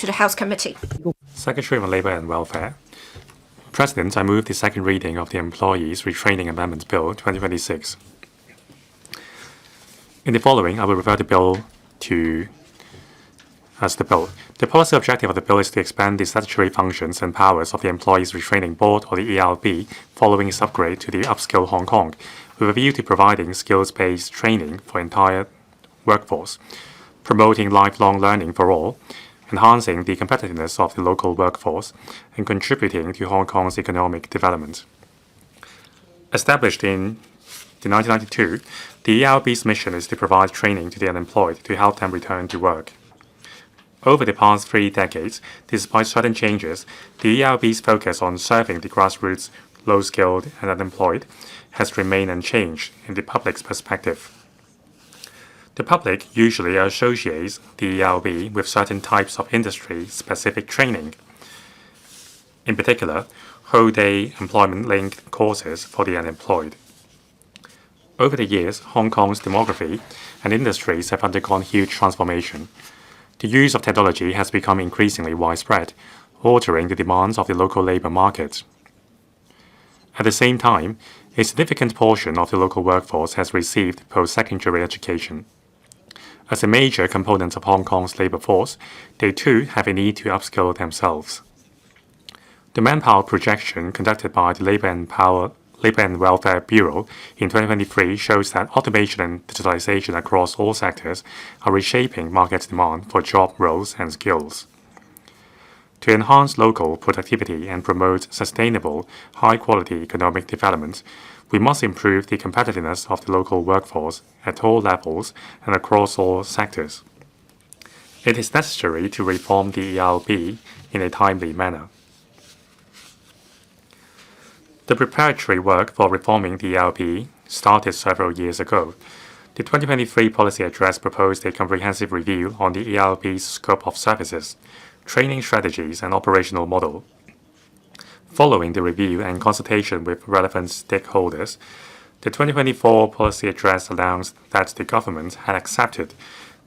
To the House Committee. Secretary of Labour and Welfare. President, I move the second reading of the Employees Retraining Amendment Bill 2026. In the following, I will refer the bill as the bill. The policy objective of the bill is to expand the statutory functions and powers of the Employees Retraining Board, or the ELB, following its upgrade to the Upskill Hong Kong, with a view to providing skills-based training for entire workforce, promoting lifelong learning for all, enhancing the competitiveness of the local workforce, and contributing to Hong Kong's economic development. Established in 1992, the ELB's mission is to provide training to the unemployed to help them return to work. Over the past 3 decades, despite certain changes, the ELB's focus on serving the grassroots, low-skilled, and unemployed has remained unchanged in the public's perspective. The public usually associates the ELB with certain types of industry-specific training. In particular, whole-day employment-linked courses for the unemployed. Over the years, Hong Kong's demography and industries have undergone huge transformation. The use of technology has become increasingly widespread, altering the demands of the local labor market. At the same time, a significant portion of the local workforce has received post-secondary education. As a major component of Hong Kong's labor force, they too have a need to upskill themselves. The manpower projection conducted by the Labour and Welfare Bureau in 2023 shows that automation and digitalization across all sectors are reshaping market demand for job roles and skills. To enhance local productivity and promote sustainable, high-quality economic development, we must improve the competitiveness of the local workforce at all levels and across all sectors. It is necessary to reform the ELB in a timely manner. The preparatory work for reforming the ELB started several years ago. The 2023 Policy Address proposed a comprehensive review on the ELB's scope of services, training strategies, and operational model. Following the review and consultation with relevant stakeholders, the 2024 Policy Address announced that the government had accepted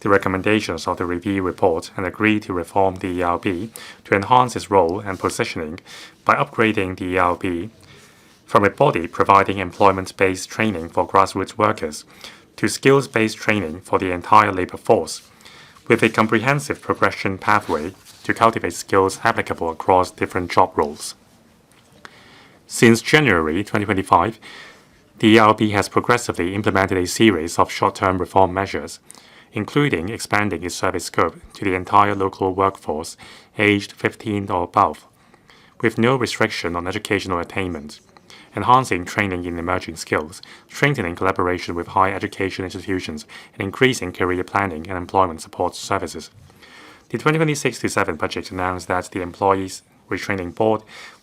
the recommendations of the review report and agreed to reform the ELB to enhance its role and positioning by upgrading the ELB from a body providing employment-based training for grassroots workers to skills-based training for the entire labor force, with a comprehensive progression pathway to cultivate skills applicable across different job roles. Since January 2025, the ELB has progressively implemented a series of short-term reform measures, including expanding its service scope to the entire local workforce aged 15 or above, with no restriction on educational attainment, enhancing training in emerging skills, strengthening collaboration with higher education institutions, and increasing career planning and employment support services. The 2026-7 budget announced that the Employees Retraining Board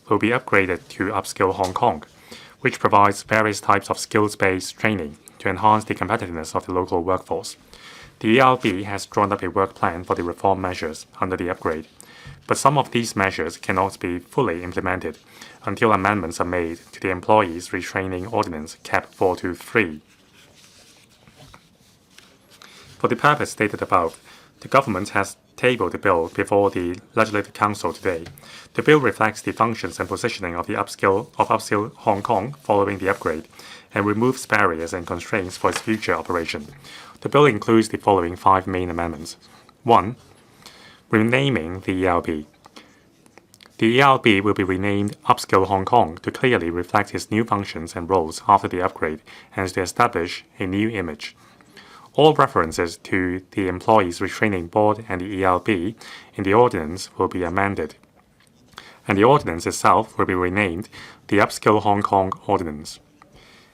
will be upgraded to Upskill Hong Kong, which provides various types of skills-based training to enhance the competitiveness of the local workforce. The ELB has drawn up a work plan for the reform measures under the upgrade, but some of these measures cannot be fully implemented until amendments are made to the Employees Retraining Ordinance Cap 423. For the purpose stated above, the government has tabled the bill before the Legislative Council today. The bill reflects the functions and positioning of the Upskill Hong Kong following the upgrade and removes barriers and constraints for its future operation. The bill includes the following 5 main amendments. 1. Renaming the ELB. The ELB will be renamed Upskill Hong Kong to clearly reflect its new functions and roles after the upgrade and to establish a new image. All references to the Employees Retraining Board and the ELB in the ordinance will be amended, and the ordinance itself will be renamed the Upskill Hong Kong Ordinance.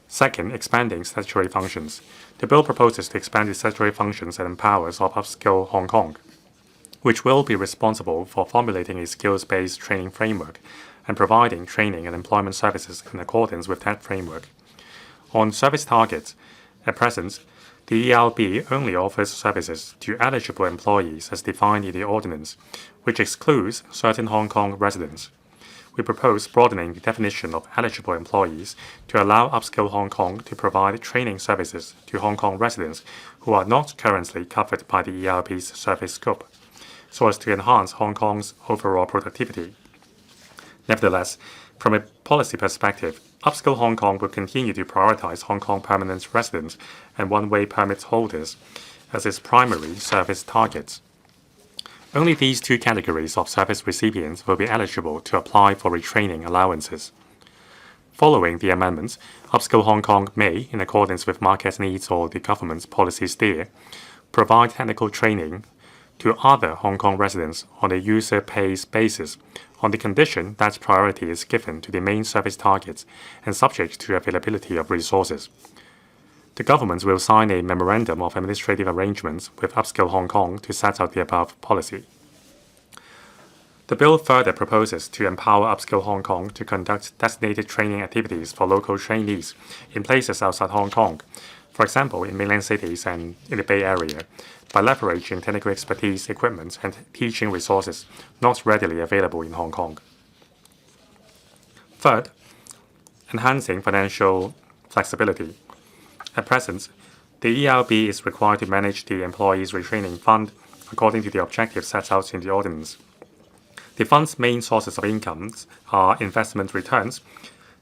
Second, expanding statutory functions. The bill proposes to expand the statutory functions and powers of Upskill Hong Kong, which will be responsible for formulating a skills-based training framework and providing training and employment services in accordance with that framework. On service targets, at present, the ELB only offers services to eligible employees as defined in the ordinance, which excludes certain Hong Kong residents. We propose broadening the definition of eligible employees to allow Upskill Hong Kong to provide training services to Hong Kong residents who are not currently covered by the ELB's service scope. so as to enhance Hong Kong's overall productivity. Nevertheless, from a policy perspective, Upskill Hong Kong will continue to prioritize Hong Kong permanent residents and one-way permit holders as its primary service targets. Only these two categories of service recipients will be eligible to apply for retraining allowances. Following the amendments, Upskill Hong Kong may, in accordance with market needs or the government's policy steer, provide technical training to other Hong Kong residents on a user-pays basis, on the condition that priority is given to the main service targets and subject to availability of resources. The government will sign a memorandum of administrative arrangements with Upskill Hong Kong to set out the above policy. The bill further proposes to empower Upskill Hong Kong to conduct designated training activities for local trainees in places outside Hong Kong, for example in mainland cities and in the Bay Area, by leveraging technical expertise, equipment, and teaching resources not readily available in Hong Kong. Third, enhancing financial flexibility. At present, the ELB is required to manage the Employees Retraining Fund according to the objectives set out in the ordinance. The fund's main sources of income are investment returns,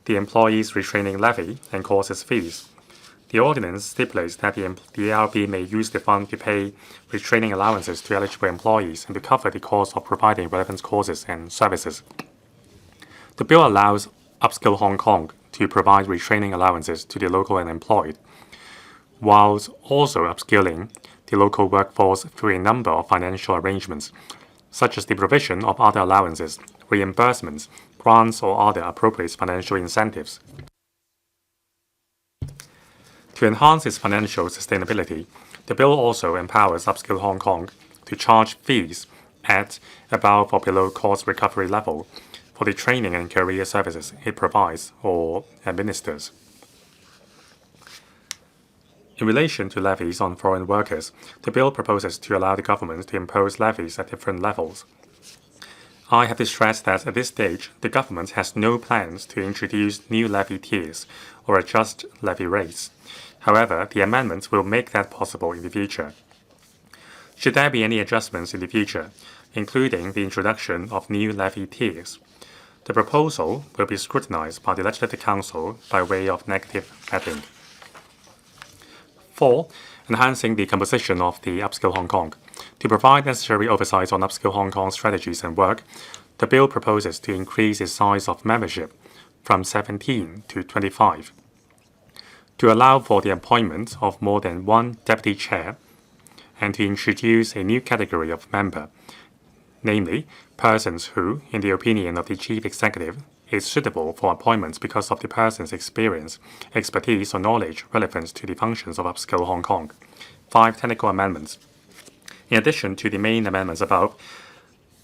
the Employees Retraining Levy, and courses fees. The ordinance stipulates that the ELB may use the fund to pay retraining allowances to eligible employees and to cover the cost of providing relevant courses and services. The bill allows Upskill Hong Kong to provide retraining allowances to the local unemployed, whilst also upskilling the local workforce through a number of financial arrangements, such as the provision of other allowances, reimbursements, grants, or other appropriate financial incentives. To enhance its financial sustainability, the bill also empowers Upskill Hong Kong to charge fees at, above or below cost recovery level for the training and career services it provides or administers. In relation to levies on foreign workers, the bill proposes to allow the government to impose levies at different levels. I have to stress that at this stage, the government has no plans to introduce new levy tiers or adjust levy rates. However, the amendments will make that possible in the future. Should there be any adjustments in the future, including the introduction of new levy tiers, the proposal will be scrutinized by the Legislative Council by way of negative vetting. 4. Enhancing the composition of the Upskill Hong Kong. To provide necessary oversight on Upskill Hong Kong's strategies and work, the bill proposes to increase its size of membership from 17 to 25, to allow for the appointment of more than one deputy chair, and to introduce a new category of member, namely, persons who, in the opinion of the Chief Executive, is suitable for appointments because of the person's experience, expertise, or knowledge relevant to the functions of Upskill Hong Kong. 5 technical amendments. In addition to the main amendments above,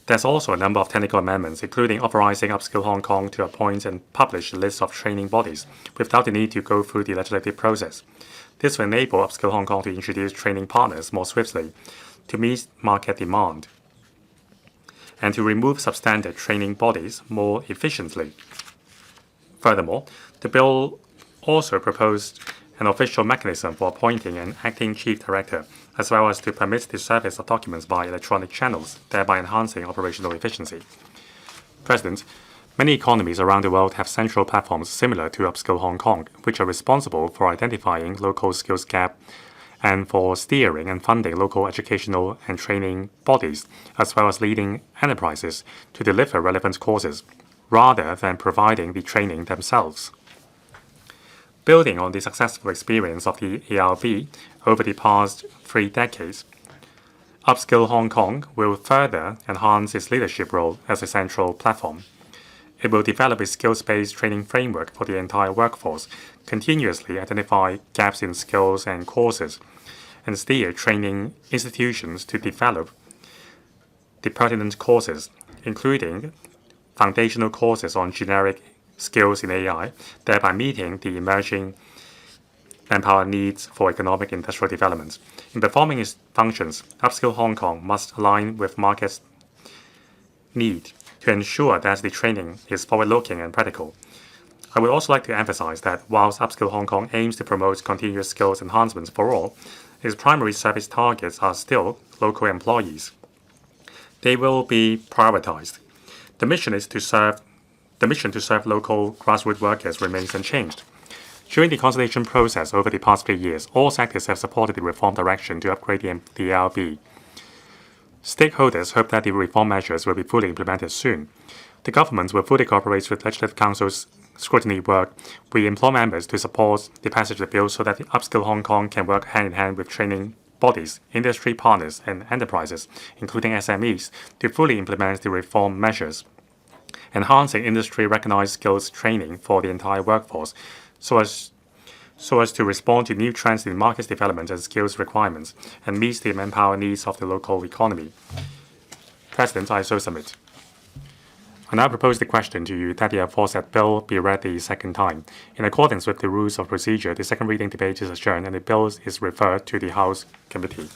there's also a number of technical amendments, including authorizing Upskill Hong Kong to appoint and publish a list of training bodies without the need to go through the legislative process. This will enable Upskill Hong Kong to introduce training partners more swiftly to meet market demand, and to remove substandard training bodies more efficiently. Furthermore, the bill also proposed an official mechanism for appointing an acting chief director, as well as to permit the service of documents by electronic channels, thereby enhancing operational efficiency. President, many economies around the world have central platforms similar to Upskill Hong Kong, which are responsible for identifying local skills gap and for steering and funding local educational and training bodies, as well as leading enterprises to deliver relevant courses, rather than providing the training themselves. Building on the successful experience of the ELB over the past 3 decades, Upskill Hong Kong will further enhance its leadership role as a central platform. It will develop a skills-based training framework for the entire workforce, continuously identify gaps in skills and courses, and steer training institutions to develop the pertinent courses, including foundational courses on generic skills in AI, thereby meeting the emerging manpower needs for economic and industrial development. In performing its functions, Upskill Hong Kong must align with market's need to ensure that the training is forward-looking and practical. I would also like to emphasize that whilst Upskill Hong Kong aims to promote continuous skills enhancements for all, its primary service targets are still local employees. They will be prioritized. The mission to serve local grassroots workers remains unchanged. During the consultation process over the past 3 years, all sectors have supported the reform direction to upgrade the ALB. Stakeholders hope that the reform measures will be fully implemented soon. The government will fully cooperate with Legislative Council's scrutiny work. We implore members to support the passage of the bill so that the Upskill Hong Kong can work hand in hand with training bodies, industry partners, and enterprises, including SMEs, to fully implement the reform measures, enhancing industry-recognized skills training for the entire workforce, so as to respond to new trends in market development and skills requirements, and meet the manpower needs of the local economy. President, I so submit. I now propose the question to you that the aforesaid bill be read the second time. In accordance with the rules of procedure, the second reading debate is adjourned and the bill is referred to the House Committee.